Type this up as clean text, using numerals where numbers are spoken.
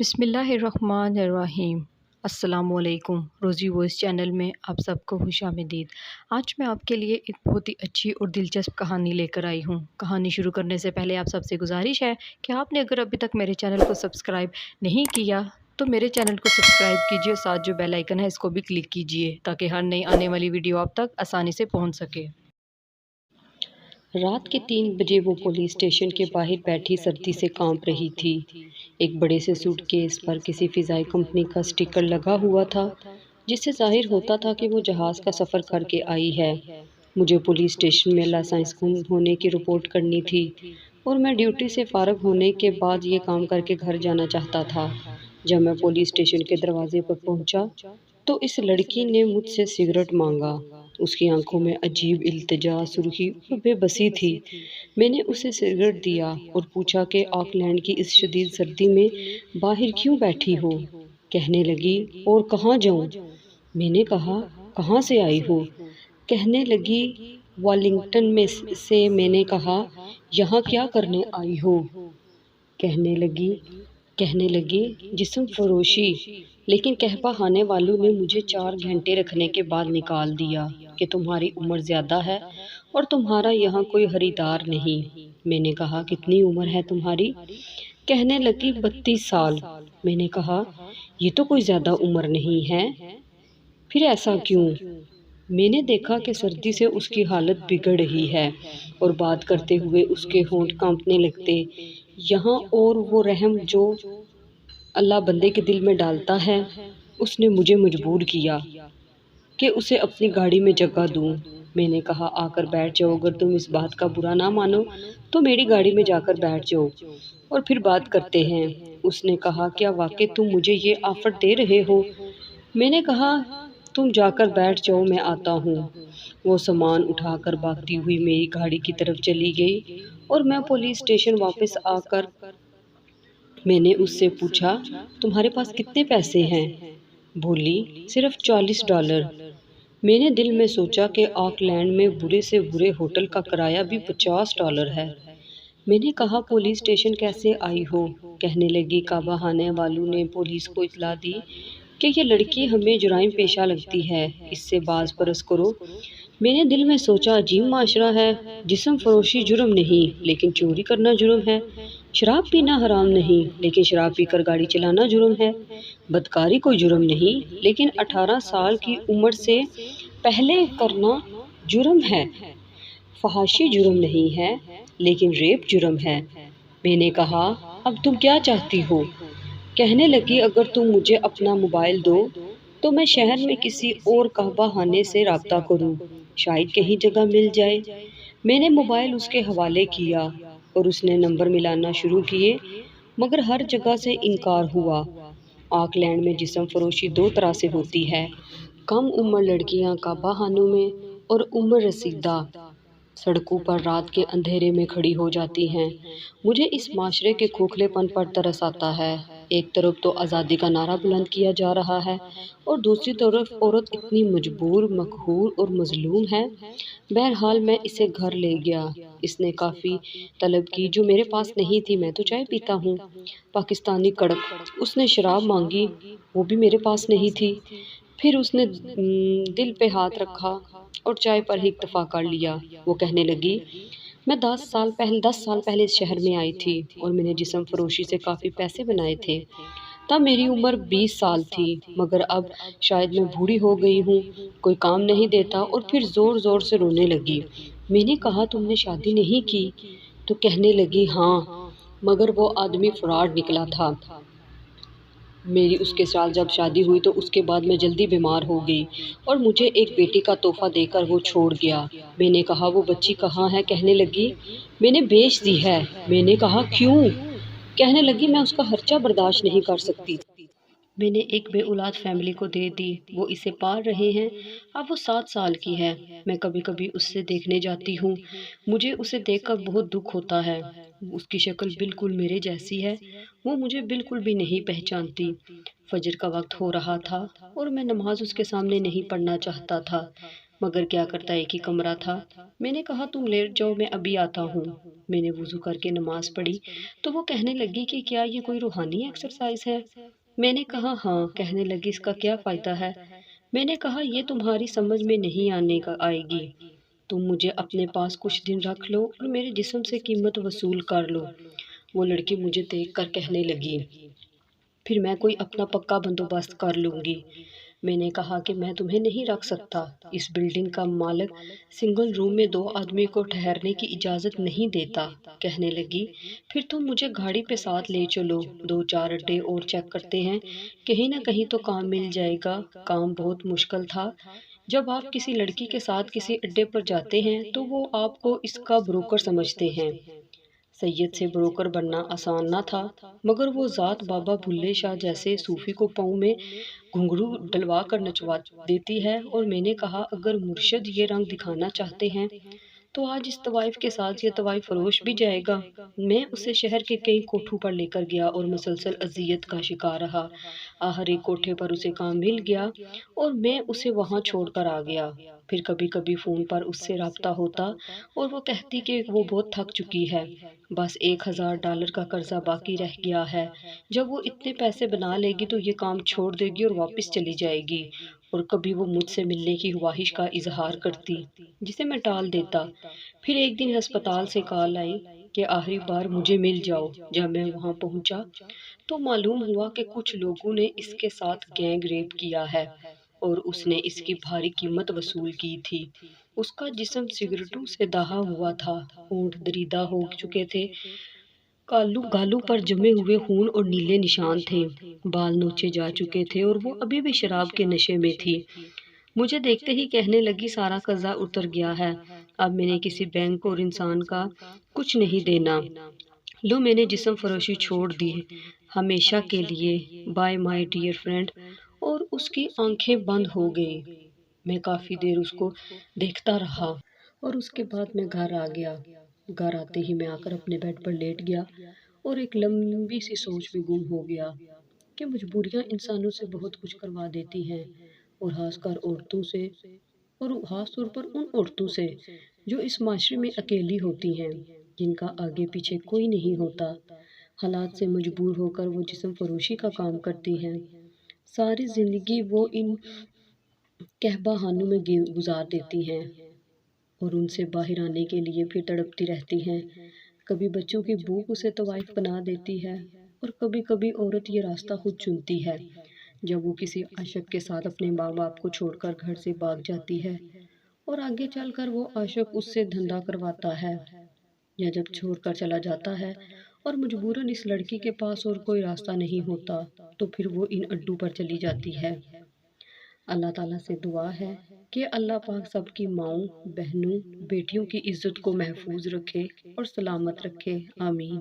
بسم اللہ الرحمن الرحیم۔ السلام علیکم۔ روزی وائس چینل میں آپ سب کو خوش آمدید۔ آج میں آپ کے لیے ایک بہت ہی اچھی اور دلچسپ کہانی لے کر آئی ہوں۔ کہانی شروع کرنے سے پہلے آپ سب سے گزارش ہے کہ آپ نے اگر ابھی تک میرے چینل کو سبسکرائب نہیں کیا تو میرے چینل کو سبسکرائب کیجیے، ساتھ جو بیل آئیکن ہے اس کو بھی کلک کیجیے تاکہ ہر نئی آنے والی ویڈیو آپ تک آسانی سے پہنچ سکے۔ رات کے 3 بجے وہ پولیس اسٹیشن کے باہر بیٹھی سردی سے کانپ رہی تھی۔ ایک بڑے سے سوٹ کیس پر کسی فضائی کمپنی کا سٹیکر لگا ہوا تھا جس سے ظاہر ہوتا تھا کہ وہ جہاز کا سفر کر کے آئی ہے۔ مجھے پولیس اسٹیشن میں لائسنس گم ہونے کی رپورٹ کرنی تھی اور میں ڈیوٹی سے فارغ ہونے کے بعد یہ کام کر کے گھر جانا چاہتا تھا۔ جب میں پولیس اسٹیشن کے دروازے پر پہنچا تو اس لڑکی نے مجھ سے سگریٹ مانگا۔ اس کی آنکھوں میں عجیب التجا، سرخی اور بے بسی تھی۔ میں نے اسے سگریٹ دیا اور پوچھا کہ آکلینڈ کی اس شدید سردی میں باہر کیوں بیٹھی ہو؟ کہنے لگی، اور کہاں جاؤں؟ میں نے کہا، کہاں سے آئی ہو؟ کہنے لگی، والنگٹن میں سے۔ میں نے کہا، یہاں کیا کرنے آئی ہو؟ کہنے لگی جسم فروشی، لیکن کہہ بہانے والوں نے مجھے 4 گھنٹے رکھنے کے بعد نکال دیا کہ تمہاری عمر زیادہ ہے اور تمہارا یہاں کوئی خریدار نہیں۔ میں نے کہا، کتنی عمر ہے تمہاری؟ کہنے لگی، 32 سال۔ میں نے کہا، یہ تو کوئی زیادہ عمر نہیں ہے، پھر ایسا کیوں؟ میں نے دیکھا کہ سردی سے اس کی حالت بگڑ رہی ہے اور بات کرتے ہوئے اس کے ہونٹ کانپنے لگتے۔ یہاں اور وہ رحم جو اللہ بندے کے دل میں ڈالتا ہے، اس نے مجھے مجبور کیا کہ اسے اپنی گاڑی میں جگہ دوں۔ میں نے کہا، آ کر بیٹھ جاؤ، اگر تم اس بات کا برا نہ مانو تو میری گاڑی میں جا کر بیٹھ جاؤ اور پھر بات کرتے ہیں۔ اس نے کہا، کیا واقعی تم مجھے یہ آفر دے رہے ہو؟ میں نے کہا، تم جا کر بیٹھ جاؤ، میں آتا ہوں۔ وہ سامان اٹھا کر بھاگتی ہوئی میری گاڑی کی طرف چلی گئی اور میں پولیس اسٹیشن واپس آ کر میں نے اس سے پوچھا، تمہارے پاس کتنے پیسے ہیں؟ بولی، صرف $40۔ میں نے دل میں سوچا کہ آکلینڈ میں برے سے برے ہوٹل کا کرایہ بھی $50 ہے۔ میں نے کہا، پولیس اسٹیشن کیسے آئی ہو؟ کہنے لگی، کعبہ خانے والوں نے پولیس کو اطلاع دی کہ یہ لڑکی ہمیں جرائم پیشہ لگتی ہے، اس سے باز پرس کرو۔ میں نے دل میں سوچا، عجیب معاشرہ ہے، جسم فروشی جرم نہیں لیکن چوری کرنا جرم ہے، شراب پینا حرام نہیں لیکن شراب پی کر گاڑی چلانا جرم ہے، بدکاری کوئی جرم نہیں لیکن 18 سال کی عمر سے پہلے کرنا جرم ہے، فحاشی جرم نہیں ہے لیکن ریپ جرم ہے۔ میں نے کہا، اب تم کیا چاہتی ہو؟ کہنے لگی، اگر تم مجھے اپنا موبائل دو تو میں شہر میں کسی اور قہوہ خانے سے رابطہ کروں، شاید کہیں جگہ مل جائے۔ میں نے موبائل اس کے حوالے کیا اور اس نے نمبر ملانا شروع کیے، مگر ہر جگہ سے انکار ہوا۔ آکلینڈ میں جسم فروشی 2 طرح سے ہوتی ہے، کم عمر لڑکیاں قہوہ خانوں میں اور عمر رسیدہ سڑکوں پر رات کے اندھیرے میں کھڑی ہو جاتی ہیں۔ مجھے اس معاشرے کے کھوکھلے پن پر ترس آتا ہے۔ ایک طرف تو آزادی کا نعرہ بلند کیا جا رہا ہے اور دوسری طرف عورت اتنی مجبور، مقہور اور مظلوم ہے۔ بہرحال میں اسے گھر لے گیا۔ اس نے کافی طلب کی جو میرے پاس نہیں تھی، میں تو چائے پیتا ہوں، پاکستانی کڑک۔ اس نے شراب مانگی، وہ بھی میرے پاس نہیں تھی۔ پھر اس نے دل پہ ہاتھ رکھا اور چائے پر ہی اکتفا کر لیا۔ وہ کہنے لگی، میں 10 سال پہلے اس شہر میں آئی تھی اور میں نے جسم فروشی سے کافی پیسے بنائے تھے۔ تب میری عمر 20 سال تھی، مگر اب شاید میں بوڑھی ہو گئی ہوں، کوئی کام نہیں دیتا، اور پھر زور زور سے رونے لگی۔ میں نے کہا، تم نے شادی نہیں کی؟ تو کہنے لگی، ہاں، مگر وہ آدمی فراڈ نکلا تھا۔ میری اس کے ساتھ جب شادی ہوئی تو اس کے بعد میں جلدی بیمار ہو گئی اور مجھے ایک بیٹی کا تحفہ دے کر وہ چھوڑ گیا۔ میں نے کہا، وہ بچی کہاں ہے؟ کہنے لگی، میں نے بیچ دی ہے۔ میں نے کہا، کیوں؟ کہنے لگی، میں اس کا خرچہ برداشت نہیں کر سکتی۔ میں نے ایک بے اولاد فیملی کو دے دی، وہ اسے پال رہے ہیں، اب وہ 7 سال کی ہے۔ میں کبھی کبھی اس سے دیکھنے جاتی ہوں، مجھے اسے دیکھ کر بہت دکھ ہوتا ہے۔ اس کی شکل بالکل میرے جیسی ہے، وہ مجھے بالکل بھی نہیں پہچانتی۔ فجر کا وقت ہو رہا تھا اور میں نماز اس کے سامنے نہیں پڑھنا چاہتا تھا۔ مگر کیا کرتا، ایک ہی کمرہ تھا۔ میں نے کہا تم لیٹ جاؤ، میں ابھی آتا ہوں۔ میں نے وضو کر کے نماز پڑھی تو وہ کہنے لگی کہ کیا یہ کوئی روحانی ایکسرسائز ہے؟ میں نے کہا ہاں۔ کہنے لگی اس کا کیا فائدہ ہے؟ میں نے کہا یہ تمہاری سمجھ میں نہیں آئے گی۔ تم مجھے اپنے پاس کچھ دن رکھ لو اور میرے جسم سے قیمت وصول کر لو۔ وہ لڑکی مجھے دیکھ کر کہنے لگی پھر میں کوئی اپنا پکا بندوبست کر لوں گی۔ میں نے کہا کہ میں تمہیں نہیں رکھ سکتا۔ اس بلڈنگ کا مالک سنگل روم میں 2 آدمی کو ٹھہرنے کی اجازت نہیں دیتا۔ کہنے لگی پھر تم مجھے گاڑی پہ ساتھ لے چلو، 2-4 اڈے اور چیک کرتے ہیں، کہیں نہ کہیں تو کام مل جائے گا۔ کام بہت مشکل تھا۔ جب آپ کسی لڑکی کے ساتھ کسی اڈے پر جاتے ہیں تو وہ آپ کو اس کا بروکر سمجھتے ہیں۔ سید سے بروکر بننا آسان نہ تھا، مگر وہ ذات بابا بھلے شاہ جیسے صوفی کو پاؤں میں گھنگرو ڈلوا کر نچوا دیتی ہے۔ اور میں نے کہا اگر مرشد یہ رنگ دکھانا چاہتے ہیں تو آج اس طوائف کے ساتھ یہ طوائف فروش بھی جائے گا۔ میں اسے شہر کے کئی کوٹھوں پر لے کر گیا اور مسلسل اذیت کا شکار رہا۔ آخر ایک کوٹھے پر اسے کام مل گیا اور میں اسے وہاں چھوڑ کر آ گیا۔ پھر کبھی کبھی فون پر اس سے رابطہ ہوتا اور وہ کہتی کہ وہ بہت تھک چکی ہے، بس $1000 کا قرضہ باقی رہ گیا ہے۔ جب وہ اتنے پیسے بنا لے گی تو یہ کام چھوڑ دے گی اور واپس چلی جائے گی۔ اور کبھی وہ مجھ سے ملنے کی خواہش کا اظہار کرتی جسے میں ٹال دیتا۔ پھر ایک دن ہسپتال سے کال آئی کہ آخری بار مجھے مل جاؤ۔ جب میں وہاں پہنچا تو معلوم ہوا کہ کچھ لوگوں نے اس کے ساتھ گینگ ریپ کیا ہے اور اس نے اس کی بھاری قیمت وصول کی تھی۔ اس کا جسم سگریٹوں سے دہا ہوا تھا، ہونٹ دریدہ ہو چکے تھے، گالوں پر جمے ہوئے خون اور نیلے نشان تھے، بال نوچے جا چکے تھے اور وہ ابھی بھی شراب کے نشے میں تھی۔ مجھے دیکھتے ہی کہنے لگی سارا قرضہ اتر گیا ہے، اب میں نے کسی بینک اور انسان کا کچھ نہیں دینا۔ لو میں نے جسم فروشی چھوڑ دی ہمیشہ کے لیے، بائے مائی ڈیئر فرینڈ۔ اور اس کی آنکھیں بند ہو گئی۔ میں کافی دیر اس کو دیکھتا رہا اور اس کے بعد میں گھر آ گیا۔ گھر آتے ہی میں آ کر اپنے بیڈ پر لیٹ گیا اور ایک لمبی سی سوچ میں گم ہو گیا کہ مجبوریاں انسانوں سے بہت کچھ کروا دیتی ہیں، اور خاص طور پر ان عورتوں سے جو اس معاشرے میں اکیلی ہوتی ہیں، جن کا آگے پیچھے کوئی نہیں ہوتا۔ حالات سے مجبور ہو کر وہ جسم فروشی کا کام کرتی ہیں۔ ساری زندگی وہ ان کہبہ خانوں میں گزار دیتی ہیں اور ان سے باہر آنے کے لیے پھر تڑپتی رہتی ہیں۔ کبھی بچوں کی بھوک اسے طوائف بنا دیتی ہے اور کبھی کبھی عورت یہ راستہ خود چنتی ہے جب وہ کسی عاشق کے ساتھ اپنے ماں باپ کو چھوڑ کر گھر سے بھاگ جاتی ہے، اور آگے چل کر وہ عاشق اس سے دھندا کرواتا ہے، یا جب چھوڑ کر چلا جاتا ہے اور مجبوراً اس لڑکی کے پاس اور کوئی راستہ نہیں ہوتا تو پھر وہ ان اڈوں پر چلی جاتی ہے۔ اللہ تعالیٰ سے دعا ہے کہ اللہ پاک سب کی ماؤں، بہنوں، بیٹیوں کی عزت کو محفوظ رکھے اور سلامت رکھے، آمین۔